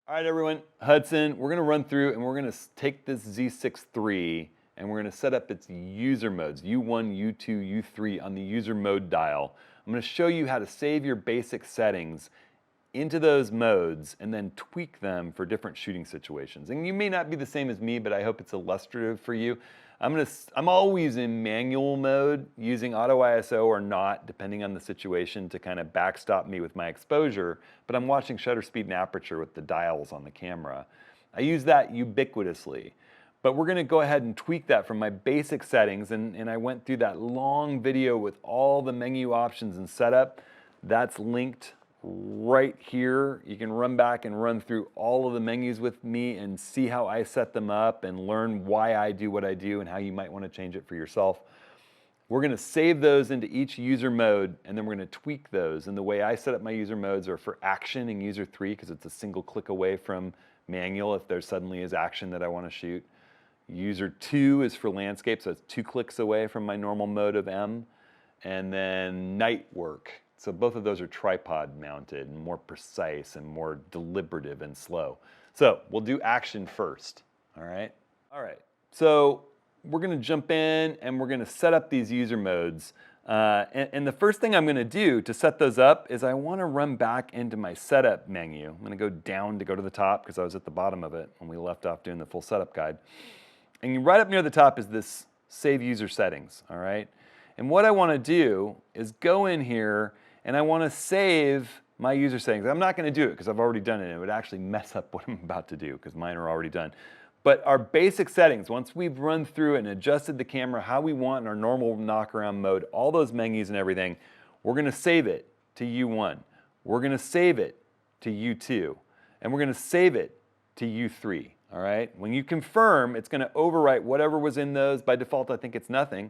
All right, everyone, Hudson, we're gonna run through and we're gonna take this Z6III and we're gonna set up its user modes, U1, U2, U3 on the user mode dial. I'm gonna show you how to save your basic settings into those modes and then tweak them for different shooting situations. And you may not be the same as me, but I hope it's illustrative for you. I'm always in manual mode, using auto ISO or not, depending on the situation, to kind of backstop me with my exposure, but I'm watching shutter speed and aperture with the dials on the camera. I use that ubiquitously. But we're gonna go ahead and tweak that from my basic settings, and I went through that long video with all the menu options and setup. That's linked right here. You can run back and run through all of the menus with me and see how I set them up and learn why I do what I do and how you might want to change it for yourself. We're going to save those into each user mode, and then we're going to tweak those. And the way I set up my user modes are for action in user 3, because it's a single click away from manual if there suddenly is action that I want to shoot. User 2 is for landscape, so it's 2 clicks away from my normal mode of M. And then night work. So both of those are tripod mounted and more precise and more deliberative and slow. So we'll do action first, all right? All right, so we're gonna jump in and we're gonna set up these user modes. And the first thing I'm gonna do to set those up is I wanna run back into my setup menu. I'm gonna go down to go to the top because I was at the bottom of it when we left off doing the full setup guide. And right up near the top is this Save User Settings, all right? And what I want to do is go in here and I want to save my user settings. I'm not going to do it because I've already done it, and it would actually mess up what I'm about to do because mine are already done. But our basic settings, once we've run through and adjusted the camera how we want in our normal knock-around mode, all those menus and everything, we're going to save it to U1. We're going to save it to U2. And we're going to save it to U3. All right? When you confirm, it's going to overwrite whatever was in those. By default, I think it's nothing,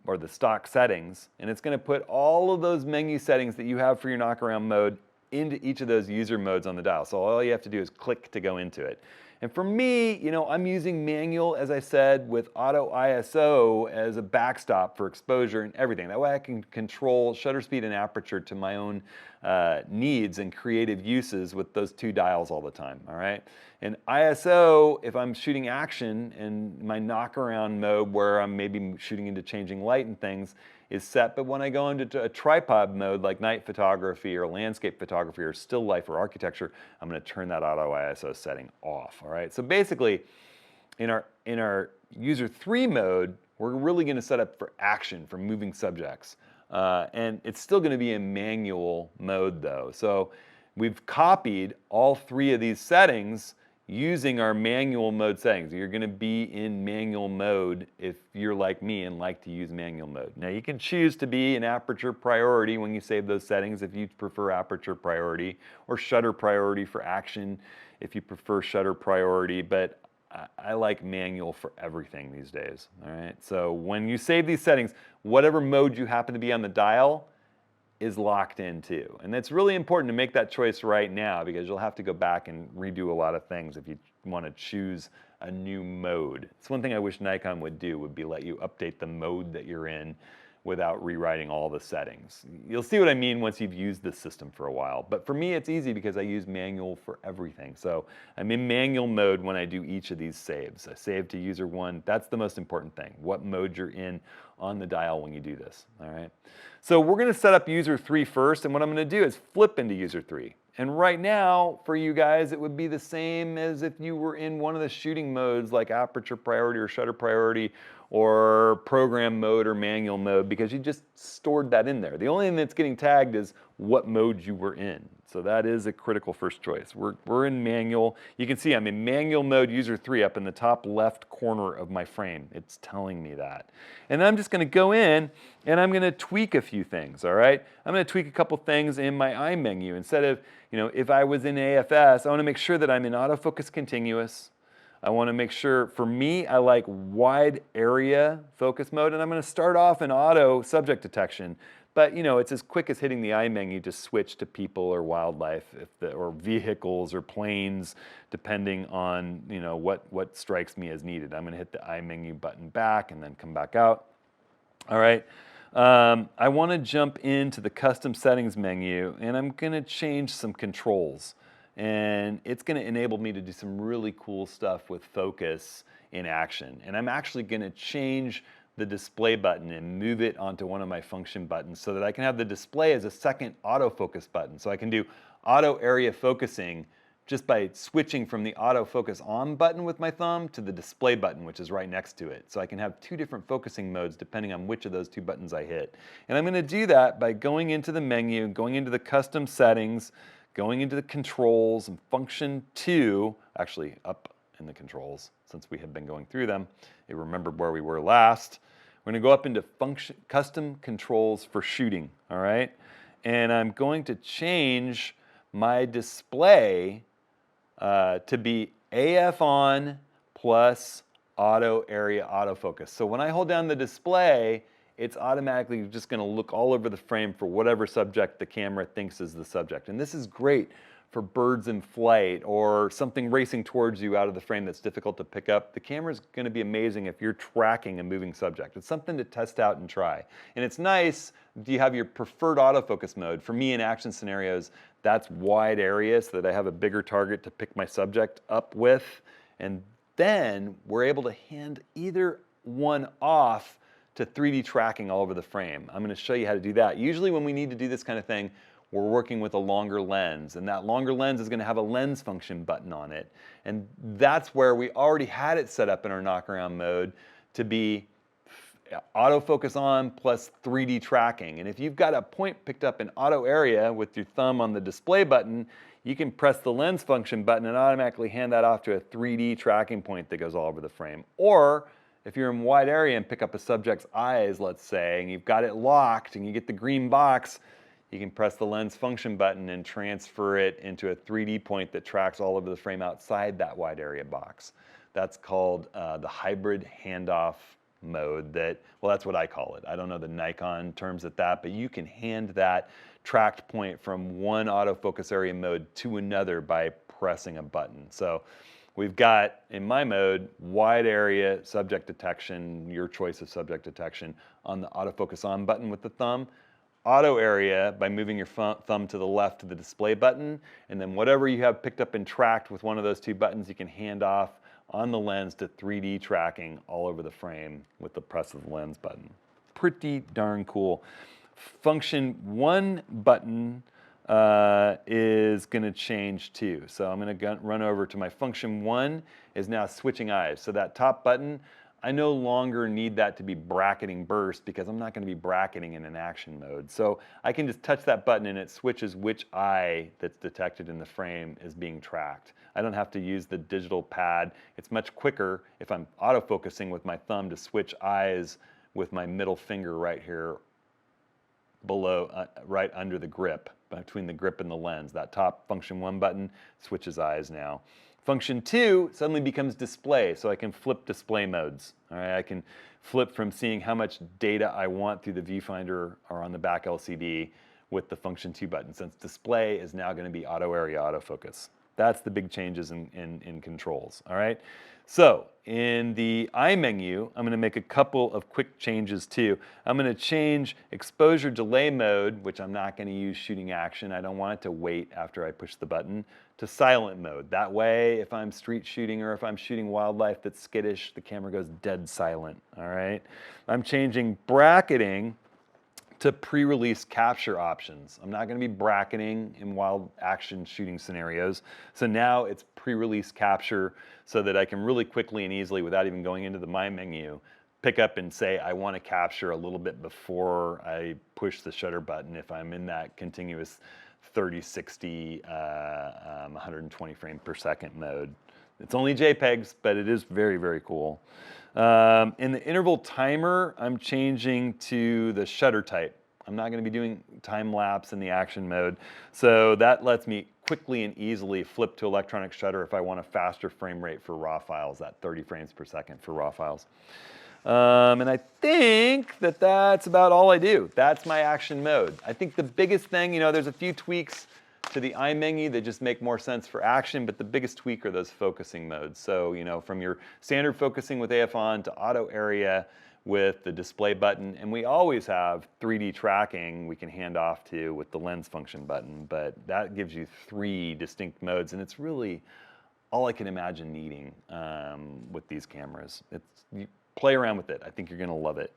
or the stock settings, and it's going to put all of those menu settings that you have for your knock-around mode into each of those user modes on the dial. So all you have to do is click to go into it. And for me, you know, I'm using manual, as I said, with auto ISO as a backstop for exposure and everything. That way I can control shutter speed and aperture to my own needs and creative uses with those two dials all the time, all right? And ISO, if I'm shooting action in my knock-around mode where I'm maybe shooting into changing light and things, is set, but when I go into a tripod mode like night photography or landscape photography or still life or architecture, I'm going to turn that auto ISO setting off, all right? So basically, in our user 3 mode, we're really going to set up for action, for moving subjects. And it's still going to be in manual mode though. So we've copied all 3 of these settings using our manual mode settings. You're going to be in manual mode if you're like me and like to use manual mode. Now you can choose to be in aperture priority when you save those settings if you prefer aperture priority, or shutter priority for action if you prefer shutter priority, but I like manual for everything these days, all right? So when you save these settings, whatever mode you happen to be on the dial is locked in too. And it's really important to make that choice right now because you'll have to go back and redo a lot of things if you want to choose a new mode. It's one thing I wish Nikon would do, would be let you update the mode that you're in without rewriting all the settings. You'll see what I mean once you've used this system for a while. But for me, it's easy because I use manual for everything. So I'm in manual mode when I do each of these saves. I save to user 1. That's the most important thing, what mode you're in on the dial when you do this, all right? So we're going to set up user 3 first, and what I'm going to do is flip into user 3. And right now, for you guys, it would be the same as if you were in one of the shooting modes like aperture priority or shutter priority or program mode or manual mode, because you just stored that in there. The only thing that's getting tagged is what mode you were in. So that is a critical first choice. We're in manual. You can see I'm in manual mode user 3 up in the top left corner of my frame. It's telling me that. And then I'm just going to go in and I'm going to tweak a few things, all right? I'm going to tweak a couple things in my eye menu. Instead of, you know, if I was in AFS, I want to make sure that I'm in autofocus continuous. I want to make sure, for me, I like wide area focus mode, and I'm going to start off in auto subject detection. But you know, it's as quick as hitting the eye menu to switch to people or wildlife, or vehicles or planes, depending on, you know, what strikes me as needed. I'm going to hit the eye menu button back and then come back out. All right. I want to jump into the custom settings menu, and I'm going to change some controls. and it's going to enable me to do some really cool stuff with focus in action. And I'm actually going to change the display button and move it onto one of my function buttons so that I can have the display as a second autofocus button. So I can do auto area focusing just by switching from the autofocus on button with my thumb to the display button, which is right next to it. So I can have two different focusing modes depending on which of those two buttons I hit. And I'm going to do that by going into the menu, going into the custom settings, going into the controls, and function 2, actually up in the controls since we have been going through them. You remembered where we were last. We're going to go up into function, custom controls for shooting, all right? And I'm going to change my display to be AF on plus auto area autofocus. So when I hold down the display, it's automatically just going to look all over the frame for whatever subject the camera thinks is the subject. And this is great for birds in flight or something racing towards you out of the frame that's difficult to pick up. The camera's going to be amazing if you're tracking a moving subject. It's something to test out and try. And it's nice, you have your preferred autofocus mode. For me in action scenarios, that's wide area so that I have a bigger target to pick my subject up with. And then we're able to hand either one off to 3D tracking all over the frame. I'm going to show you how to do that. Usually when we need to do this kind of thing, we're working with a longer lens, and that longer lens is going to have a lens function button on it. And that's where we already had it set up in our knockaround mode to be autofocus on plus 3D tracking. And if you've got a point picked up in auto area with your thumb on the display button, you can press the lens function button and automatically hand that off to a 3D tracking point that goes all over the frame. Or if you're in wide area and pick up a subject's eyes, let's say, and you've got it locked and you get the green box, you can press the lens function button and transfer it into a 3D point that tracks all over the frame outside that wide area box. That's called the hybrid handoff mode. Well, that's what I call it. I don't know the Nikon terms at that, but you can hand that tracked point from one autofocus area mode to another by pressing a button. So we've got, in my mode, wide area subject detection, your choice of subject detection, on the autofocus on button with the thumb. Auto area by moving your thumb to the left to the display button, and then whatever you have picked up and tracked with one of those two buttons, you can hand off on the lens to 3D tracking all over the frame with the press of the lens button. Pretty darn cool. Function 1 button is going to change too. So I'm going to run over to my function 1 is now switching eyes. So that top button, I no longer need that to be bracketing burst because I'm not going to be bracketing in an action mode. So I can just touch that button and it switches which eye that's detected in the frame is being tracked. I don't have to use the digital pad. It's much quicker if I'm autofocusing with my thumb to switch eyes with my middle finger right here below, right under the grip, between the grip and the lens. That top function 1 button switches eyes now. Function 2 suddenly becomes display, so I can flip display modes. All right, I can flip from seeing how much data I want through the viewfinder or on the back LCD with the function 2 button, since display is now going to be auto area autofocus. That's the big changes in controls. All right, so in the eye menu, I'm going to make a couple of quick changes too. I'm going to change exposure delay mode, which I'm not going to use shooting action. I don't want it to wait after I push the button, to silent mode. That way, if I'm street shooting or if I'm shooting wildlife that's skittish, the camera goes dead silent. All right, I'm changing bracketing to pre-release capture options. I'm not going to be bracketing in wild action shooting scenarios. So now it's pre-release capture so that I can really quickly and easily, without even going into the My menu, pick up and say I want to capture a little bit before I push the shutter button if I'm in that continuous 30, 60, 120 frames per second mode. It's only JPEGs, but it is very, very cool. In the interval timer, I'm changing to the shutter type. I'm not going to be doing time lapse in the action mode. So that lets me quickly and easily flip to electronic shutter if I want a faster frame rate for RAW files, that 30 frames per second for RAW files. And I think that that's about all I do. That's my action mode. I think the biggest thing, there's a few tweaks to the eye menu that just make more sense for action, but the biggest tweak are those focusing modes. So, from your standard focusing with AF on to auto area with the display button, and we always have 3D tracking we can hand off to with the lens function button, but that gives you 3 distinct modes, and it's really all I can imagine needing with these cameras. You play around with it. I think you're gonna love it.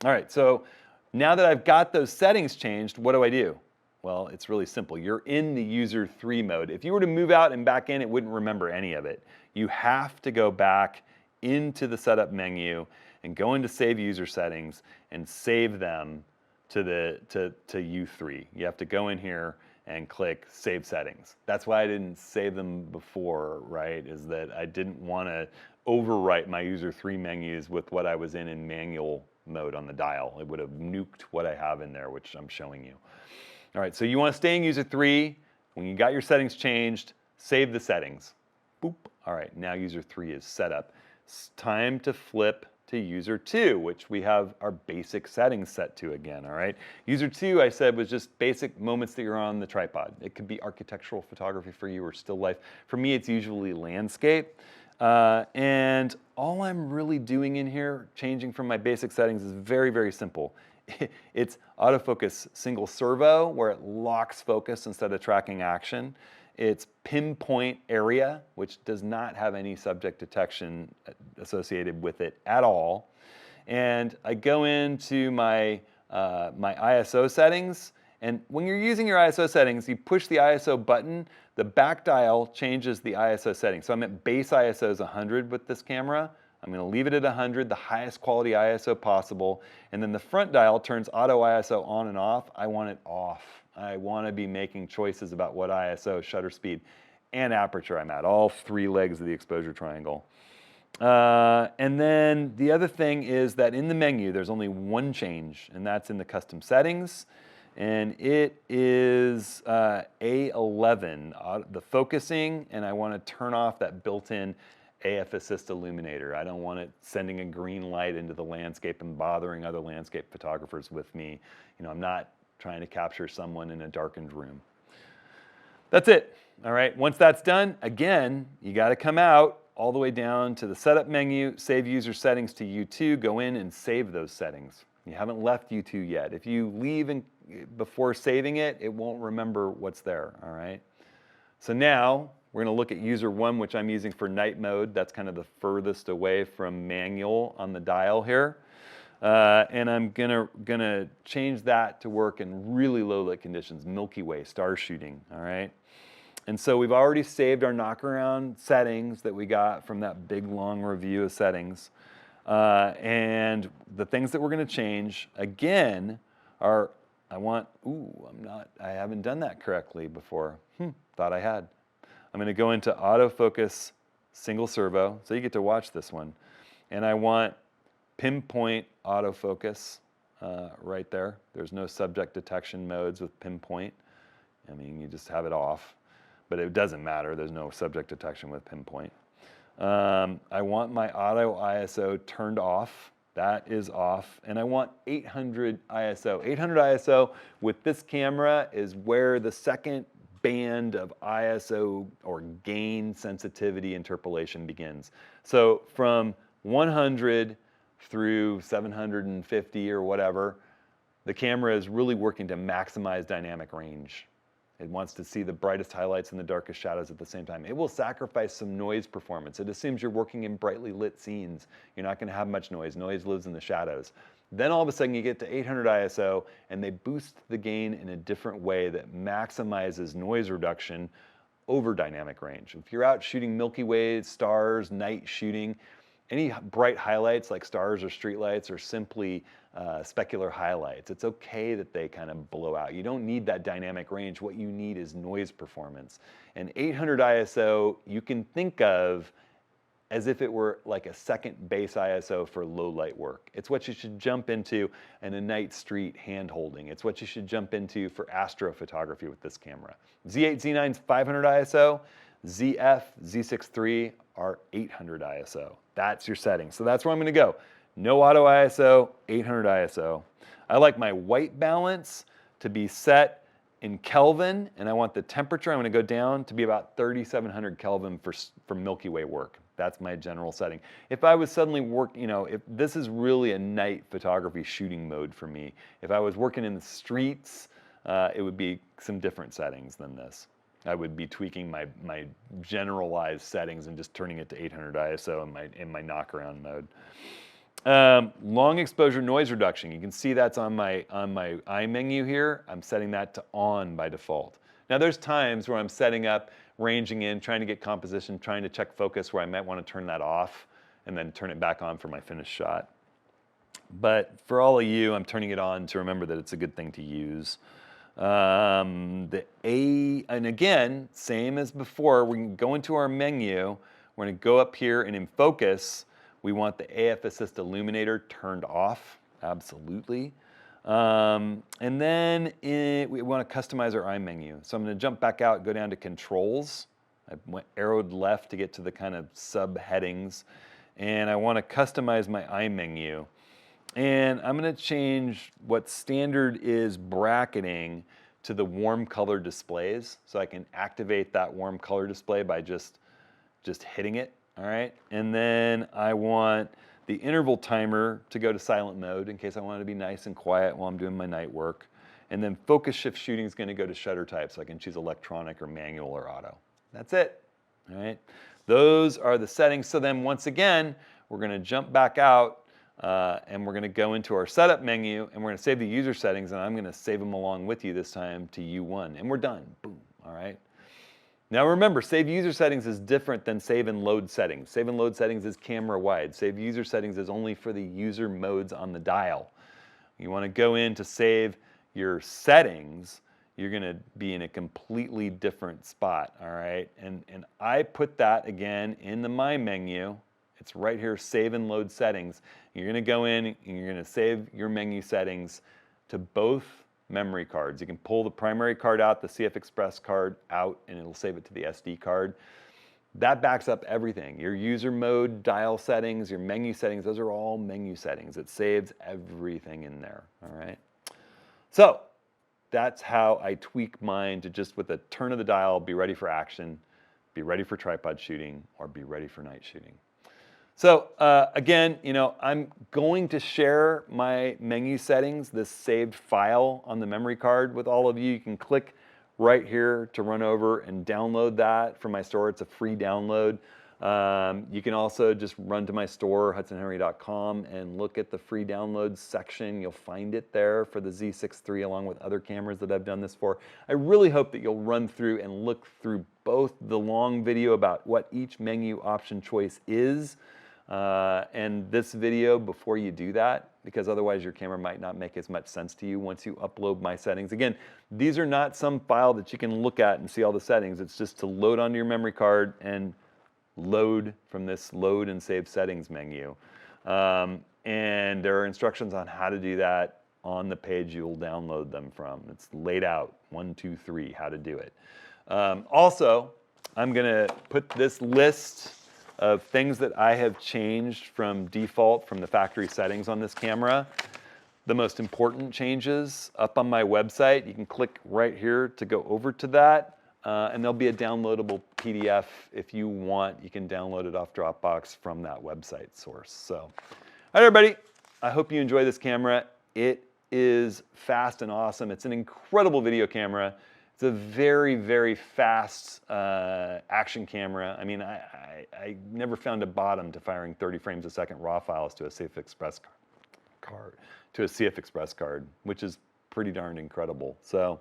All right, so now that I've got those settings changed, what do I do? Well, it's really simple. You're in the user 3 mode. If you were to move out and back in, it wouldn't remember any of it. You have to go back into the setup menu and go into save user settings and save them to U3. You have to go in here and click save settings. That's why I didn't save them before, right? Is that I didn't want to overwrite my user 3 menus with what I was in manual mode on the dial. It would have nuked what I have in there, which I'm showing you. All right, so you want to stay in user 3. When you got your settings changed, save the settings. Boop. All right, now user 3 is set up. It's time to flip to user 2, which we have our basic settings set to again, all right? User 2, I said, was just basic moments that you're on the tripod. It could be architectural photography for you or still life. For me, it's usually landscape. And all I'm really doing in here, changing from my basic settings, is very, very simple. It's autofocus single servo, where it locks focus instead of tracking action. It's pinpoint area, which does not have any subject detection associated with it at all. And I go into my ISO settings, and when you're using your ISO settings, you push the ISO button, the back dial changes the ISO setting. So I'm at base ISO is 100 with this camera. I'm going to leave it at 100, the highest quality ISO possible, and then the front dial turns auto ISO on and off. I want it off. I want to be making choices about what ISO, shutter speed, and aperture I'm at, all 3 legs of the exposure triangle. And then the other thing is that in the menu, there's only one change, and that's in the custom settings, and it is A11, the focusing, and I want to turn off that built-in AF assist illuminator. I don't want it sending a green light into the landscape and bothering other landscape photographers with me. You know, I'm not trying to capture someone in a darkened room. That's it. All right, once that's done, again, you got to come out all the way down to the setup menu, save user settings to U2, go in and save those settings. You haven't left U2 yet. If you leave before saving it, it won't remember what's there, all right? So now, we're going to look at user 1, which I'm using for night mode. That's kind of the furthest away from manual on the dial here. And I'm gonna change that to work in really low lit conditions, Milky Way, star shooting, all right? And so we've already saved our knockaround settings that we got from that big long review of settings. And the things that we're gonna change, again, are, I haven't done that correctly before. Thought I had. I'm gonna go into autofocus single servo, so you get to watch this one. And I want pinpoint autofocus right there. There's no subject detection modes with pinpoint. I mean, you just have it off, but it doesn't matter. There's no subject detection with pinpoint. I want my auto ISO turned off. That is off. And I want 800 ISO. 800 ISO with this camera is where the second band of ISO or gain sensitivity interpolation begins. So from 100 through 750 or whatever, the camera is really working to maximize dynamic range. It wants to see the brightest highlights and the darkest shadows at the same time. It will sacrifice some noise performance. It assumes you're working in brightly lit scenes. You're not going to have much noise. Noise lives in the shadows. Then all of a sudden you get to 800 ISO and they boost the gain in a different way that maximizes noise reduction over dynamic range. If you're out shooting Milky Way, stars, night shooting, any bright highlights like stars or streetlights are simply specular highlights. It's okay that they kind of blow out. You don't need that dynamic range. What you need is noise performance. And 800 ISO you can think of as if it were like a second base ISO for low light work. It's what you should jump into in a night street hand holding. It's what you should jump into for astro photography with this camera. Z8, Z9's 500 ISO, ZF, Z6III are 800 ISO. That's your setting. So that's where I'm gonna go. No auto ISO, 800 ISO. I like my white balance to be set in Kelvin, and I want the temperature, I'm gonna go down to be about 3,700 Kelvin for Milky Way work. That's my general setting. If I was suddenly if this is really a night photography shooting mode for me. If I was working in the streets, it would be some different settings than this. I would be tweaking my generalized settings and just turning it to 800 ISO in my knockaround mode. Long exposure noise reduction. You can see that's on my eye menu here. I'm setting that to on by default. Now there's times where I'm setting up, ranging in, trying to get composition, trying to check focus where I might want to turn that off and then turn it back on for my finished shot. But for all of you, I'm turning it on to remember that it's a good thing to use. And again, same as before, we can go into our menu. We're going to go up here and in focus, we want the AF Assist Illuminator turned off, absolutely. And then we want to customize our eye menu. So I'm going to jump back out, go down to Controls. I went arrowed left to get to the kind of subheadings. And I want to customize my eye menu. And I'm going to change what standard is bracketing to the warm color displays. So I can activate that warm color display by just hitting it. All right, and then I want the interval timer to go to silent mode in case I want it to be nice and quiet while I'm doing my night work. And then focus shift shooting is going to go to shutter type, so I can choose electronic or manual or auto. That's it. All right, those are the settings. So then once again, we're going to jump back out and we're going to go into our setup menu and we're going to save the user settings, and I'm going to save them along with you this time to U1, and we're done. Boom. All right. Now remember, save user settings is different than save and load settings. Save and load settings is camera wide. Save user settings is only for the user modes on the dial. You want to go in to save your settings, you're going to be in a completely different spot, all right? And I put that again in the My menu. It's right here, save and load settings. You're going to go in and you're going to save your menu settings to both memory cards. You can pull the primary card out, the CF Express card out, and it'll save it to the SD card. That backs up everything. Your user mode, dial settings, your menu settings, those are all menu settings. It saves everything in there, all right? So that's how I tweak mine to just with a turn of the dial, be ready for action, be ready for tripod shooting, or be ready for night shooting. So again, I'm going to share my menu settings, this saved file on the memory card with all of you. You can click right here to run over and download that from my store. It's a free download. You can also just run to my store, hudsonhenry.com, and look at the free downloads section. You'll find it there for the Z6III along with other cameras that I've done this for. I really hope that you'll run through and look through both the long video about what each menu option choice is, and this video before you do that, because otherwise your camera might not make as much sense to you once you upload my settings. Again, these are not some file that you can look at and see all the settings. It's just to load onto your memory card and load from this load and save settings menu. And there are instructions on how to do that on the page you'll download them from. It's laid out, 1, 2, 3, how to do it. Also, I'm gonna put this list of things that I have changed from default from the factory settings on this camera. The most important changes up on my website. You can click right here to go over to that, and there'll be a downloadable PDF if you want. You can download it off Dropbox from that website source. So, all right, everybody, I hope you enjoy this camera. It is fast and awesome. It's an incredible video camera. It's a very, very fast action camera. I mean, I never found a bottom to firing 30 frames a second raw files to a CF Express card, which is pretty darn incredible. So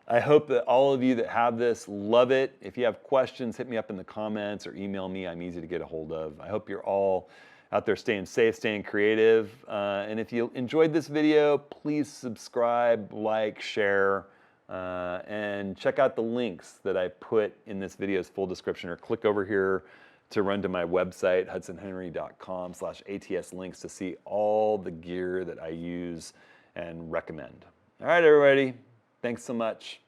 I hope that all of you that have this love it. If you have questions, hit me up in the comments or email me. I'm easy to get a hold of. I hope you're all out there staying safe, staying creative. And if you enjoyed this video, please subscribe, like, share. And check out the links that I put in this video's full description, or click over here to run to my website, hudsonhenry.com/ATS links to see all the gear that I use and recommend. All right, everybody, thanks so much.